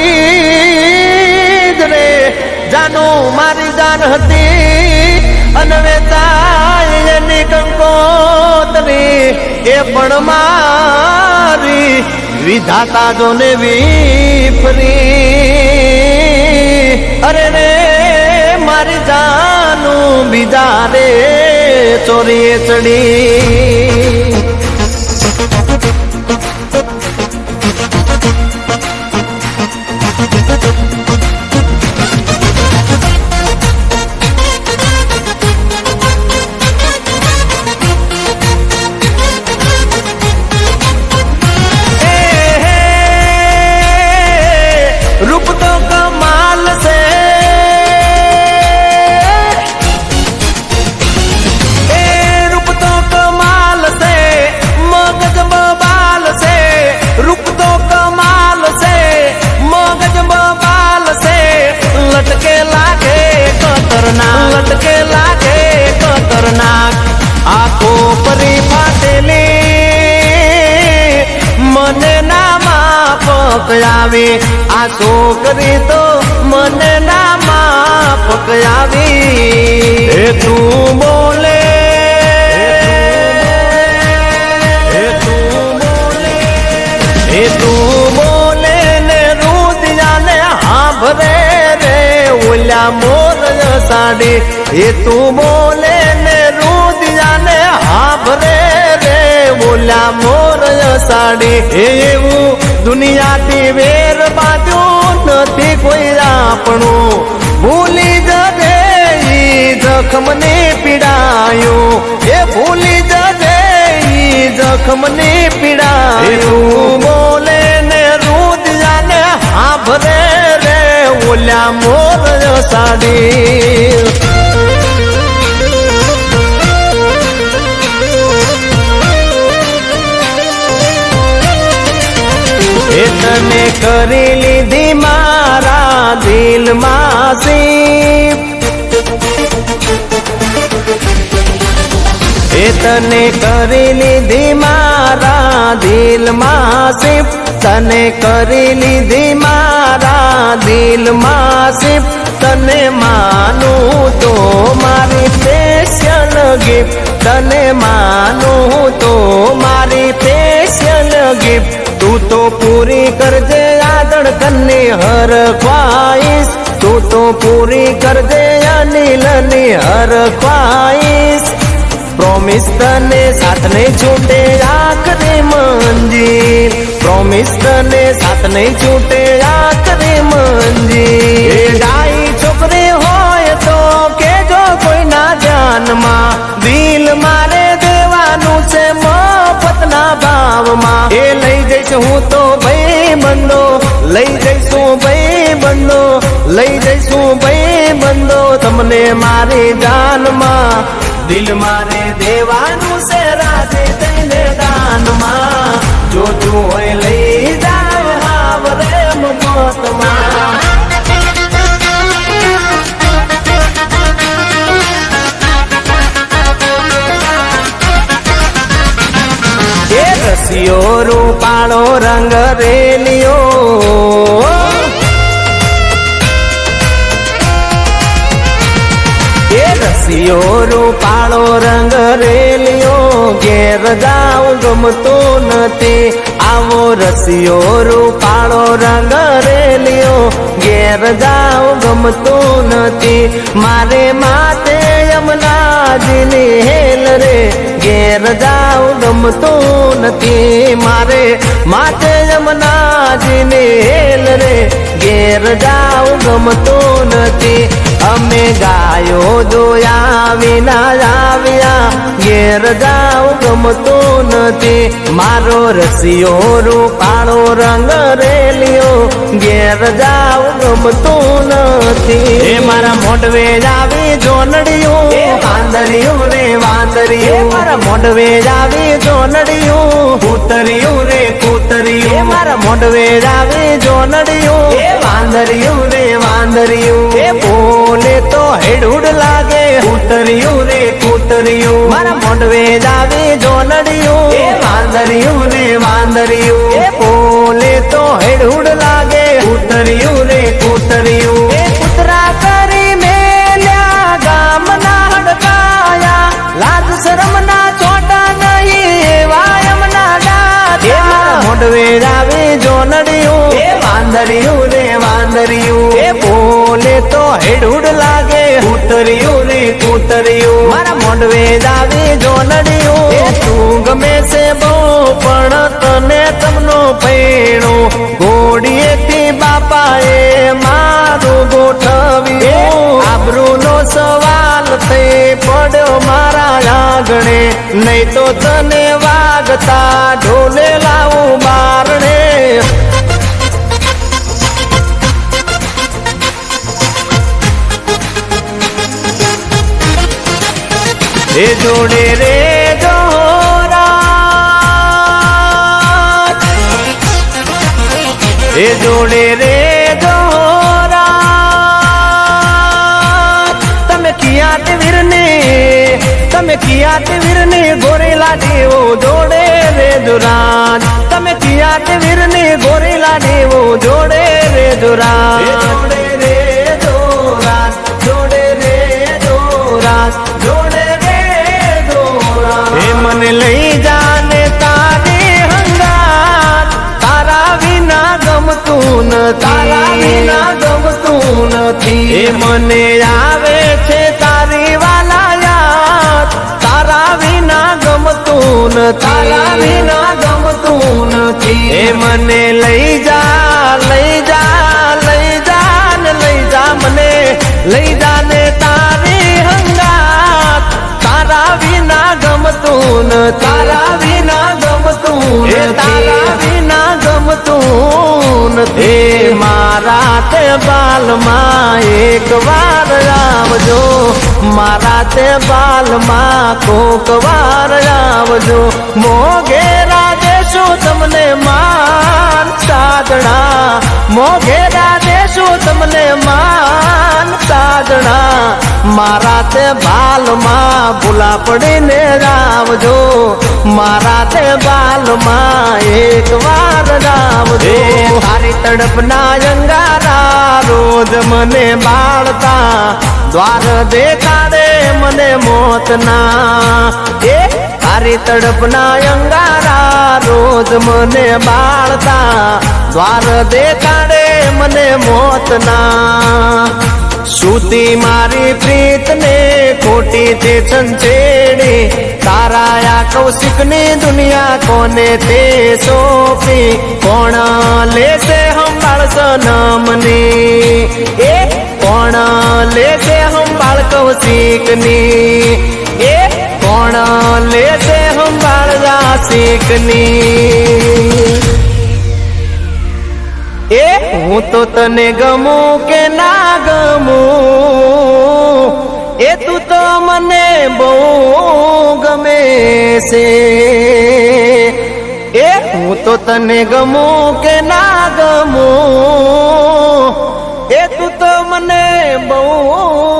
હતી રે જાનું મારી જાન હતી અને વેચાય એની કંકોતરી એ પણ મારી વિધાતા જોને વિફરી અરે રે મારી જાનું બીજા રે ચોરીએ ચડી रूप तो कमाल से रूप तो कमाल से मगज बबाल से रूप तो कमाल से मगज बबाल से लटके लागे खतरनाक लटके लागे खतरनाक आंखों परी फाटेली मने ना माफक आवे आ छोकरी तो मने ना माफक आवी हे तू बोले हे तू बोले हे तू बोले ने रुदिया ने हांभरे रे ओल्या मोर साड़ी हे तू बोले ने रुदिया ने हांभरे रे ओल्या मोर साड़ी એવું દુનિયાથી વેર બાજુ નથી કોઈ આપણું ભૂલી જજે ઈ જખમને પીડાયો એ ભૂલી જજે ઈ જખમને પીડાયો બોલે ને રુદિયાને હાંભરે રે ઓલા મોર સાડી तने करी लीधी मारा दिल मासी तने करी लीधी मारा दिल मासी तने करी लीधी मारा दिल मासी तने मानू तो मारी स्पेशल गिफ्ट तने मानू तो मारी स्पेशल गिफ्ट तू तो पूरी कर दे आदड़ कन्नी हर ख्वाहिश तू तो पूरी कर दे अनिलनी हर ख्वाहिश प्रॉमिस तने साथ नहीं छूटे आखरी मंजिल प्रॉमिस तने साथ नहीं छूटे आखरी मंजिल डाई छोकरी होय तो के जो कोई ना जान मां दिल मारे देवानु से मफतना भाव मां ए लई जैसे हूँ तो भाई बंदो लई जैसू भाई बंदो लई जैसू भाई बंदो तमने मारी जान मां दिल मारे देवानु से राधे तेने दान मां जो तू होय लई जाव हावरे मत मां रसियो रूपाळो रंग रेलियो रसियो रूपाळो रंग रेलियो घेर जाऊ गमतो नथी आवो रसियो रूपाळो रंग रेलियो घेर जाऊ गमतो नथी मारे माथे यमुनाजीनी हेल रे घेर जाऊ गमतो नथी मारे माथे यमुनाजीनी हेल रे घेर जाऊ गमतो नथी अमे गायो जोया विना आव्या घेर जाऊ गमतो नथी मारो रसियो रूपाळो रंग रेलियो घेर जाऊ गमतो नथी ए मारा मोढवे जावी जोनड़ियो वांदरियो रे वांदरियो मारा मोढवे जावी जोनड़ियो कूतरियो रे कूतरियो मारा मोढवे जावी जोनड़ियो वांदरियो रे वांदरियो बोले तो हेडुड लागे कूतरियो रे कूतरियो मारा मोढवे जावी जोनड़ियो वांदरियो रे वांदरियो बोले तो हेडुड लागे कूतरियो જોનડિયું એ વાંદરિયું રે વાંદરિયું એ બોલે તો હેડુડ લાગે કૂતરિયું રે કૂતરિયું મારા મોઢવે જાવે જોનડિયું એ તું ગમે છે બહુ પણ તને તમનો પૈણો ઘોડીએથી બાપાએ મારું ગોઠવ્યું આબરૂનો સવાલ થઈ પડ્યો મારા આંગણે નહીં તો તને વાગતા ઢોલે લાવું બારણે એ જોડે રે જોરાત એ જોડે રે જોરાત તમે કિયાત વીરને ગોરેલા દેવો જોડે રે જોરાત તમે કિયાત વીરને ગોરેલા દેવો જોડે રે જોરાત જોડે રે જોરાત જોડે રે જોરાત જોડે મને લઈ જાને તારી હંગાત તારા વિના ગમતું નથી એ મને આવે છે તારી વાલા યાદ તારા વિના ગમતું નથી એ મને લઈ જા લઈ જા લઈ જા ને લઈ જા મને લઈ જાને તારી હંગાત તારા વિના ગમતું તારા વિના ગમતું તારા વિના ગમતું નથી મારા તે બાલમાં એક વાર આવજો મારા તે બાલમાં કોક વાર આવજો મોઘેરા દેશું તમને માન સાધણા મોઘેરા દેશું તમને માન સાધણા મારા તે બાલમાં ભૂલા પડીને આવજો મારા તે બાલમાં એક વાર આવજો તારી તડપના અંગારા રોજ મને બાળતા દ્વાર દેખાડે મને મોતના એ તારી તડપના અંગારા રોજ મને બાળતા દ્વાર દેખાડે મને મોતના સુતી મારી પ્રીતને ખોટી તે છંછેડી તારા આ કૌશિકની દુનિયા કોને તે સોંપી કોણ લેશે સંભાળ સનમની એ કોણ લેશે સંભાળ કૌશિકની એ કોણ લેશે સંભાળ રાશિકની એ હું તો તને ગમું કે ના ગમું એ તું તો મને બહુ ગમે છે એ હું તો તને ગમું કે ના ગમું એ તું તો મને બહુ